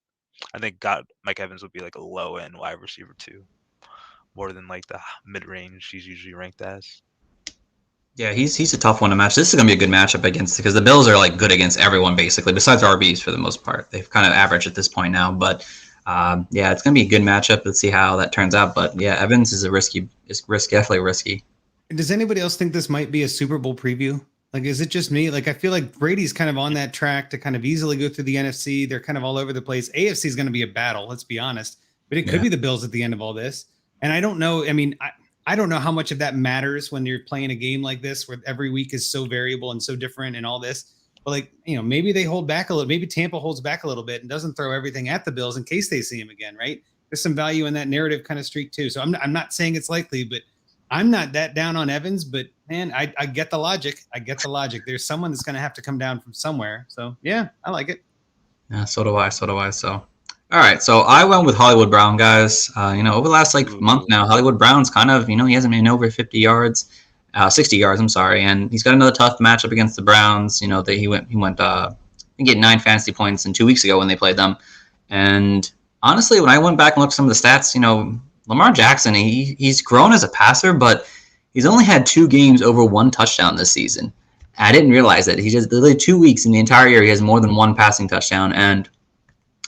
I think Mike Evans would be like a low end wide receiver too, more than like the mid range he's usually ranked as. Yeah, he's a tough one to match. This is gonna be a good matchup against because the Bills are like good against everyone basically, besides RBs for the most part. They've kind of averaged at this point now, but. Yeah, it's gonna be a good matchup. Let's see how that turns out. But yeah, Evans is definitely risky. Does anybody else think this might be a Super Bowl preview? Like, is it just me? Like, I feel like Brady's kind of on that track to kind of easily go through the NFC. They're kind of all over the place. AFC is going to be a battle. Let's be honest. But it could be the Bills at the end of all this. And I don't know. I mean, I don't know how much of that matters when you're playing a game like this, where every week is so variable and so different and all this. But like, maybe they hold back a little. Maybe Tampa holds back a little bit and doesn't throw everything at the Bills in case they see him again, right? There's some value in that narrative kind of streak too. So I'm not saying it's likely, but I'm not that down on Evans. But man, I get the logic. There's someone that's going to have to come down from somewhere. So yeah, I like it. Yeah, so do I. So all right. So I went with Hollywood Brown, guys. Over the last month now, Hollywood Brown's kind of he hasn't been over 50 yards. 60 yards, I'm sorry, and he's got another tough matchup against the Browns. He went get 9 fantasy points 2 weeks ago when they played them. And honestly, when I went back and looked at some of the stats, Lamar Jackson, he's grown as a passer, but he's only had 2 games over 1 touchdown this season. And I didn't realize that. He just literally 2 weeks in the entire year, he has more than 1 passing touchdown, and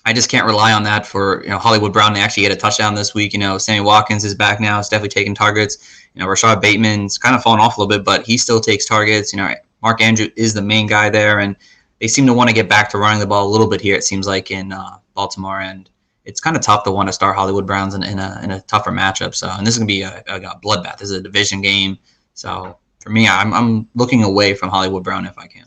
I just can't rely on that for Hollywood Brown to actually get a touchdown this week. Sammy Watkins is back now; it's definitely taking targets. Rashad Bateman's kind of fallen off a little bit, but he still takes targets. Mark Andrews is the main guy there, and they seem to want to get back to running the ball a little bit here. It seems like in Baltimore, and it's kind of tough to want to start Hollywood Browns in a tougher matchup. So, and this is gonna be a bloodbath. This is a division game, so for me, I'm looking away from Hollywood Brown if I can.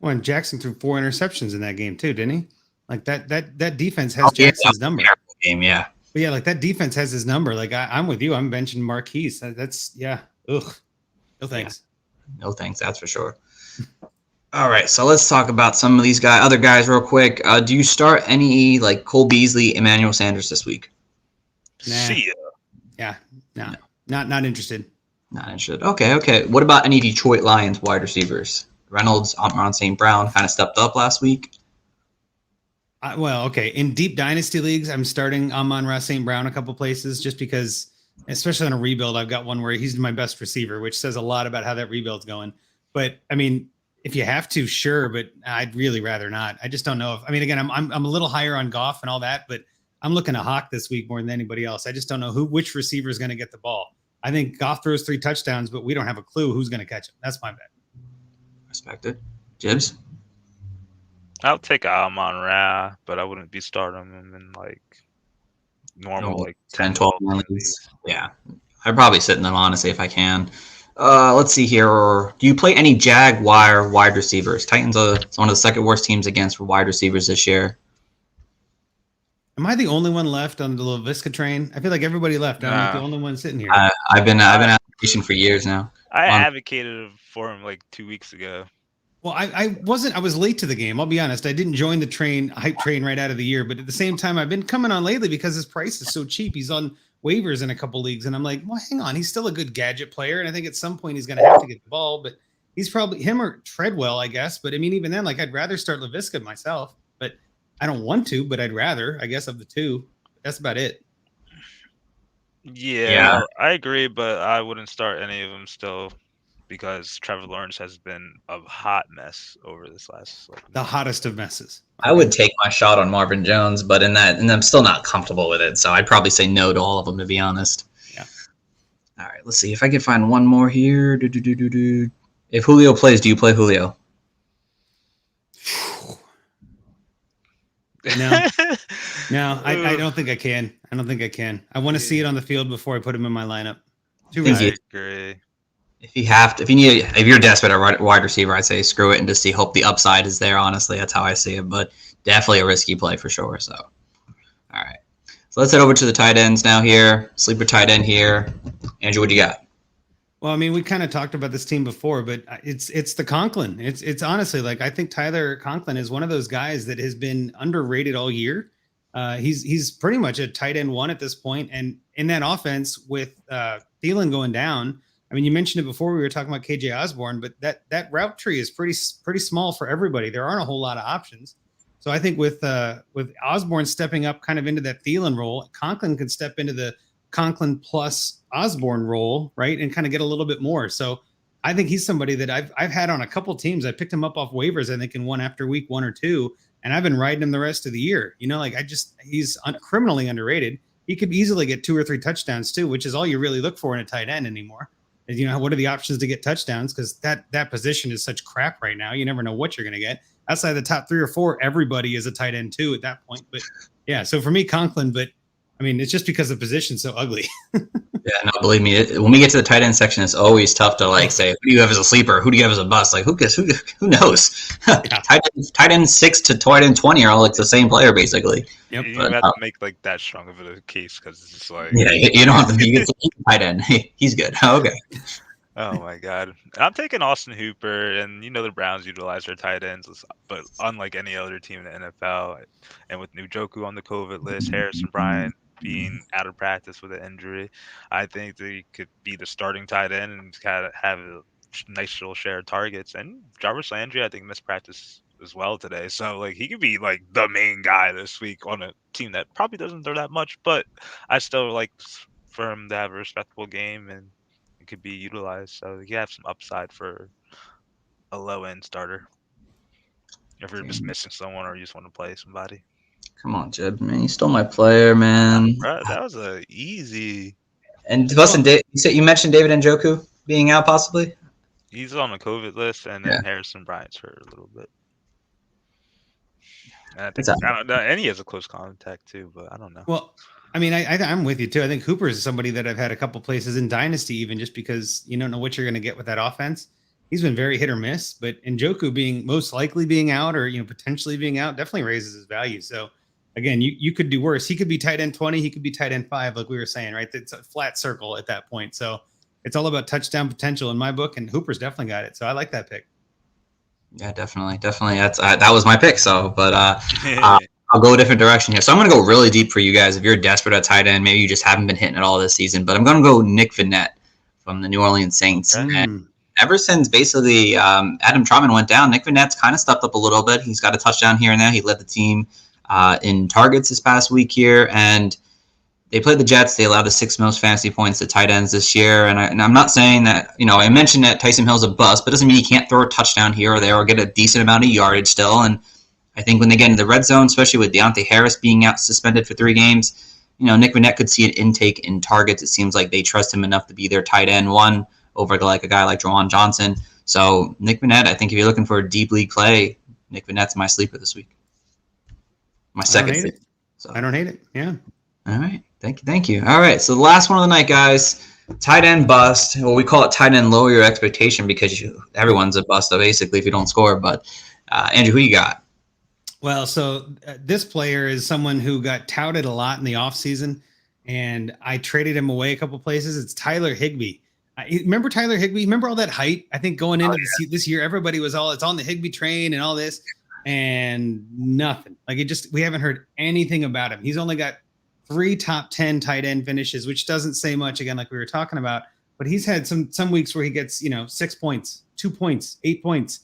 Well, and Jackson threw 4 interceptions in that game too, didn't he? Like that defense has Jackson's number. Game, yeah. But yeah, like that defense has his number. Like I'm with you. I'm benching Marquise. That's Ugh. No thanks. Yeah. No thanks. That's for sure. All right, so let's talk about some of these other guys real quick. Do you start any like Cole Beasley, Emmanuel Sanders this week? Nah. See ya. Yeah. No. Not interested. Not interested. Okay. What about any Detroit Lions wide receivers? Reynolds, Amon St. Brown kind of stepped up last week. Okay. In deep dynasty leagues, I'm starting Amon-Ra St. Brown a couple places just because, especially on a rebuild, I've got one where he's my best receiver, which says a lot about how that rebuild's going. But I mean, if you have to, sure, but I'd really rather not. I just don't know again, I'm a little higher on Goff and all that, but I'm looking to Hawk this week more than anybody else. I just don't know which receiver is going to get the ball. I think Goff throws 3 touchdowns, but we don't have a clue who's going to catch him. That's my bet. Respected. Jibs? I'll take Amon Ra, but I wouldn't be starting him in like normal 10, 12 leagues. Yeah. I'd probably sit in them, honestly, if I can. Let's see here. Do you play any Jaguar wide receivers? Titans are one of the second worst teams against wide receivers this year. Am I the only one left on the Laviska train? I feel like everybody left. I'm like the only one sitting here. I've been advocating for years now. I advocated for him like 2 weeks ago. Well, I was late to the game. I'll be honest. I didn't join the hype train right out of the year, but at the same time, I've been coming on lately because his price is so cheap. He's on waivers in a couple leagues, and I'm like, well, hang on. He's still a good gadget player, and I think at some point he's going to have to get the ball, but he's probably him or Treadwell, I guess. But I mean, even then, like I'd rather start Laviska myself, but I don't want to, but I'd rather, I guess, of the two. That's about it. Yeah, I agree, but I wouldn't start any of them still because Trevor Lawrence has been a hot mess over this last. The hottest of messes. I would take my shot on Marvin Jones, but and I'm still not comfortable with it, so I'd probably say no to all of them, to be honest. Yeah. All right, let's see if I can find one more here. If Julio plays, do you play Julio? No, I don't think I can. I want to see it on the field before I put him in my lineup. Too risky. I agree. If you're desperate at wide receiver, I'd say screw it and just hope the upside is there. Honestly, that's how I see it. But definitely a risky play for sure. So, all right. So let's head over to the tight ends now. Here, sleeper tight end here. Andrew, what do you got? Well, I mean, we kind of talked about this team before, but it's the Conklin. It's honestly like I think Tyler Conklin is one of those guys that has been underrated all year. He's pretty much a tight end 1 at this point, and in that offense with Thielen going down. I mean, you mentioned it before we were talking about KJ Osborne, but that route tree is pretty small for everybody. There aren't a whole lot of options. So I think with Osborne stepping up kind of into that Thielen role, Conklin could step into the Conklin plus Osborne role, right, and kind of get a little bit more. So I think he's somebody that I've had on a couple teams. I picked him up off waivers, I think, in one after week 1 or 2, and I've been riding him the rest of the year. You know, like he's criminally underrated. He could easily get 2 or 3 touchdowns too, which is all you really look for in a tight end anymore. You know, what are the options to get touchdowns? Because that position is such crap right now. You never know what you're going to get. Outside the top 3 or 4, everybody is a tight end too at that point. But yeah, so for me, Conklin, but I mean, it's just because the position's so ugly. Yeah, no, believe me. When we get to the tight end section, it's always tough to say, who do you have as a sleeper? Who do you have as a bust? Like, who knows? Yeah. Tight end 6 to tight end 20 are all like the same player, basically. Yep. You have to make like that strong of a case because it's just like you don't have to be a tight end. He's good. Okay. Oh my God. I'm taking Austin Hooper, and the Browns utilize their tight ends, but unlike any other team in the NFL, and with Njoku on the COVID list, Harrison Bryant being out of practice with an injury, I think they could be the starting tight end and kind of have a nice little share of targets. And Jarvis Landry, I think, missed practice as well today. So he could be like the main guy this week on a team that probably doesn't throw that much, but I still like for him to have a respectable game and it could be utilized. So you have some upside for a low end starter if you're just missing someone or you just want to play somebody. Come on, Jeb, man. You stole my player, man. Bro, that was a easy. And listen, you mentioned David Njoku being out possibly? He's on the COVID list, and then Harrison Bryant's hurt a little bit. And I don't know, and he has a close contact too, but I don't know. Well, I mean, I'm with you too. I think Hooper is somebody that I've had a couple places in Dynasty, even just because you don't know what you're going to get with that offense. He's been very hit or miss, but Njoku being most likely being out or potentially being out definitely raises his value. So again, you could do worse. He could be tight end 20. He could be tight end 5, like we were saying, right? It's a flat circle at that point. So it's all about touchdown potential in my book, and Hooper's definitely got it. So I like that pick. Yeah, definitely. That was my pick. So, but I'll go a different direction here. So I'm going to go really deep for you guys. If you're desperate at tight end, maybe you just haven't been hitting it all this season. But I'm going to go Nick Vannett from the New Orleans Saints. And ever since basically Adam Trautman went down, Nick Vannett's kind of stepped up a little bit. He's got a touchdown here and there. He led the team in targets this past week here, and they played the Jets. They allowed the 6th most fantasy points to tight ends this year. And I'm not saying that, I mentioned that Taysom Hill's a bust, but it doesn't mean he can't throw a touchdown here or there or get a decent amount of yardage still. And I think when they get into the red zone, especially with Deontay Harris being out suspended for 3 games, Nick Vannett could see an intake in targets. It seems like they trust him enough to be their tight end one over like a guy like Juwan Johnson. So Nick Vannett, I think if you're looking for a deep league play, Nick Vannett's my sleeper this week. My second sleeper. So. I don't hate it. Yeah. All right. Thank you. All right. So the last one of the night, guys, tight end bust. Well, we call it tight end lower your expectation because everyone's a bust, basically, if you don't score. But Andrew, who you got? Well, so this player is someone who got touted a lot in the offseason, and I traded him away a couple places. It's Tyler Higbee. Remember Tyler Higbee? Remember all that hype? I think going into this year, everybody was it's on the Higbee train and all this, and nothing. Like we haven't heard anything about him. He's only got 3 top 10 tight end finishes, which doesn't say much, again, like we were talking about, but he's had some weeks where he gets, 6 points, 2 points, 8 points,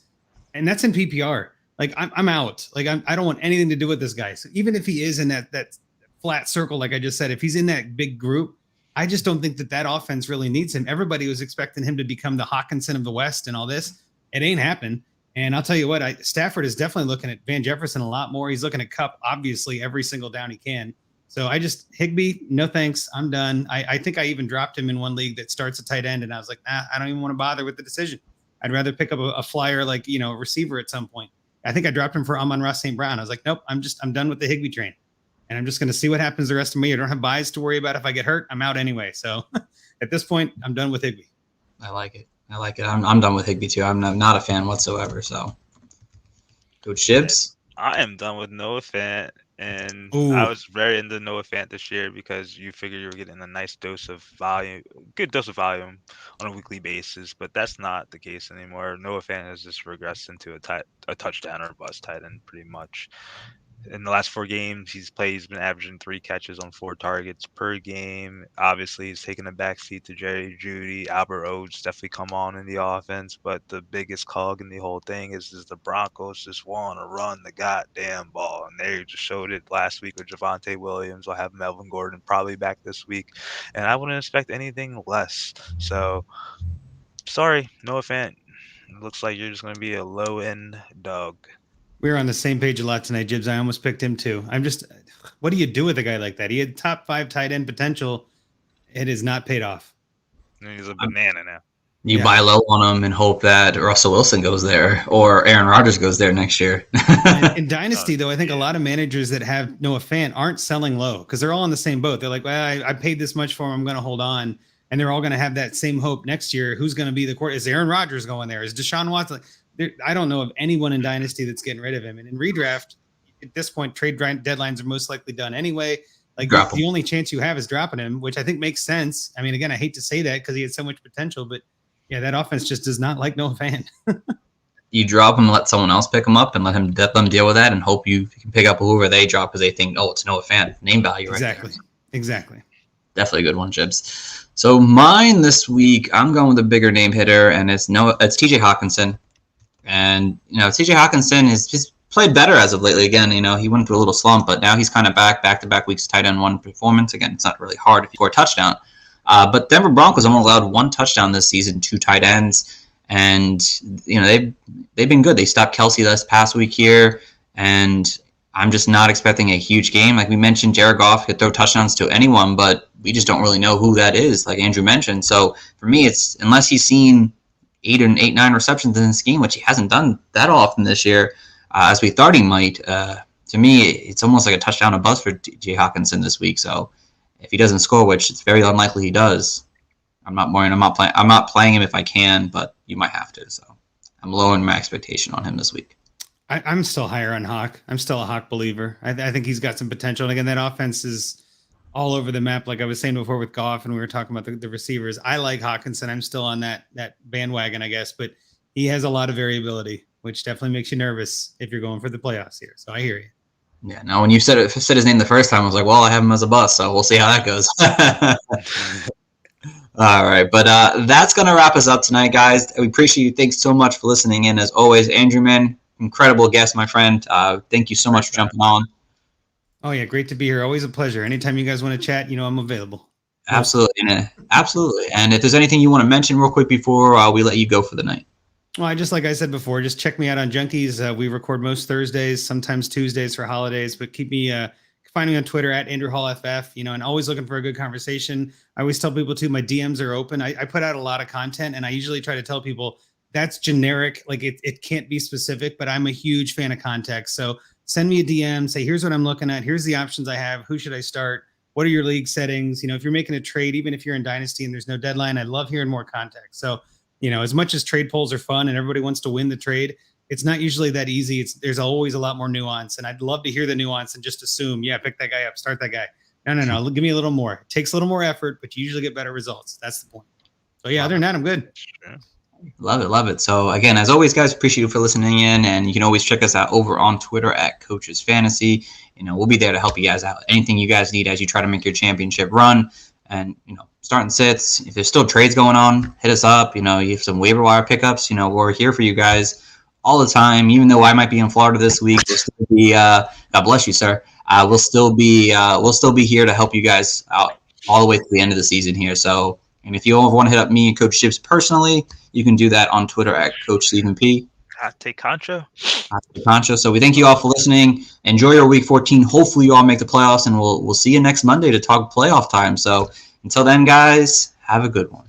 and that's in PPR. Like I'm out. Like I don't want anything to do with this guy. So even if he is in that flat circle, like I just said, if he's in that big group, I just don't think that offense really needs him. Everybody was expecting him to become the Hawkinson of the West and all this. It ain't happened. And I'll tell you what, Stafford is definitely looking at Van Jefferson a lot more. He's looking at Kupp, obviously, every single down he can. So Higbee, no thanks. I'm done. I think I even dropped him in one league that starts a tight end, and I was like, I don't even want to bother with the decision. I'd rather pick up a flyer like, a receiver at some point. I think I dropped him for Amon-Ra St. Brown. I was like, nope, I'm done with the Higbee train. And I'm just going to see what happens the rest of me. I don't have buys to worry about. If I get hurt, I'm out anyway. So at this point, I'm done with Higbee. I like it. I'm done with Higbee too. I'm not a fan whatsoever. So, Coach Gibbs? I am done with Noah Fant. And Ooh. I was very into Noah Fant this year because you figure you were getting a nice dose of volume, good dose of volume on a weekly basis, but that's not the case anymore. Noah Fant has just regressed into a touchdown or a bust tight end pretty much. In the last 4 games he's been averaging 3 catches on 4 targets per game. Obviously, he's taking a backseat to Jerry Jeudy. Albert Oates definitely come on in the offense, but the biggest cog in the whole thing is the Broncos just want to run the goddamn ball, and they just showed it last week with Javonte Williams. I'll have Melvin Gordon probably back this week, and I wouldn't expect anything less. So, sorry, Noah Fant. It looks like you're just going to be a low-end dog. We were on the same page a lot tonight, Gibbs. I almost picked him too. What do you do with a guy like that? He had top 5 tight end potential. It has not paid off. He's a banana now. You buy low on him and hope that Russell Wilson goes there or Aaron Rodgers goes there next year. In Dynasty, though, I think a lot of managers that have Noah Fant aren't selling low because they're all in the same boat. They're like, well, I paid this much for him. I'm going to hold on. And they're all going to have that same hope next year. Who's going to be the quarterback? Is Aaron Rodgers going there? Is Deshaun Watson? I don't know of anyone in Dynasty that's getting rid of him. And in redraft, at this point, trade deadlines are most likely done anyway. Like the only chance you have is dropping him, which I think makes sense. I mean, again, I hate to say that because he had so much potential, but yeah, that offense just does not like Noah Fant. You drop him, let someone else pick him up, and let them deal with that, and hope you can pick up whoever they drop because they think, it's Noah Fant, name value, right? Exactly. Definitely a good one, Jibs. So mine this week, I'm going with a bigger name hitter, and it's T.J. Hawkinson. And, T.J. Hawkinson has just played better as of lately. Again, he went through a little slump, but now he's kind of back-to-back weeks tight end 1 performance. Again, it's not really hard if you score a touchdown. But Denver Broncos only allowed 1 touchdown this season, 2 tight ends. And, they've been good. They stopped Kelsey this past week here. And I'm just not expecting a huge game. Like we mentioned, Jared Goff could throw touchdowns to anyone, but we just don't really know who that is, like Andrew mentioned. So for me, it's unless he's seen 9 receptions in this game, which he hasn't done that often this year, as we thought he might. To me, it's almost like a touchdown or bust for T.J. Hawkinson this week. So if he doesn't score, which it's very unlikely he does, I'm not playing him if I can, but you might have to. So I'm lowering my expectation on him this week. I'm still higher on Hawk. I'm still a Hawk believer. I think he's got some potential. And again, that offense is all over the map. Like I was saying before with Goff, and we were talking about the receivers. I like Hawkinson. I'm still on that bandwagon, I guess, but he has a lot of variability, which definitely makes you nervous if you're going for the playoffs here. So I hear you. Yeah, no, when you said his name the first time, I was like, well, I have him as a bust, so we'll see how that goes. All right, but that's going to wrap us up tonight, guys. We appreciate you. Thanks so much for listening in. As always, Andrew, man, incredible guest, my friend. Thank you so much for jumping on. Oh, yeah, great to be here. Always a pleasure. Anytime you guys want to chat, I'm available. Absolutely. Absolutely. And if there's anything you want to mention real quick before we let you go for the night. Well, like I said before, just check me out on Junkies. We record most Thursdays, sometimes Tuesdays for holidays, but find me on Twitter at Andrew Hall FF, and always looking for a good conversation. I always tell people too, my DMs are open. I put out a lot of content, and I usually try to tell people that's generic. Like it can't be specific, but I'm a huge fan of context. So send me a DM, say, here's what I'm looking at. Here's the options I have. Who should I start? What are your league settings? If you're making a trade, even if you're in Dynasty and there's no deadline, I love hearing more context. So, as much as trade polls are fun and everybody wants to win the trade, it's not usually that easy. There's always a lot more nuance, and I'd love to hear the nuance and just assume, pick that guy up, start that guy. No. Give me a little more. It takes a little more effort, but you usually get better results. That's the point. So other than that, I'm good. Love it. So again, as always, guys, appreciate you for listening in, and you can always check us out over on Twitter at Coaches Fantasy. We'll be there to help you guys out. Anything you guys need as you try to make your championship run, and starting sits. If there's still trades going on, hit us up. You have some waiver wire pickups. We're here for you guys all the time. Even though I might be in Florida this week, we'll still be. God bless you, sir. We'll still be here to help you guys out all the way to the end of the season here. So, and if you all want to hit up me and Coach Ships personally, you can do that on Twitter at Coach Stephen P. Hot Take Concho. So we thank you all for listening. Enjoy your Week 14. Hopefully you all make the playoffs, and we'll see you next Monday to talk playoff time. So until then, guys, have a good one.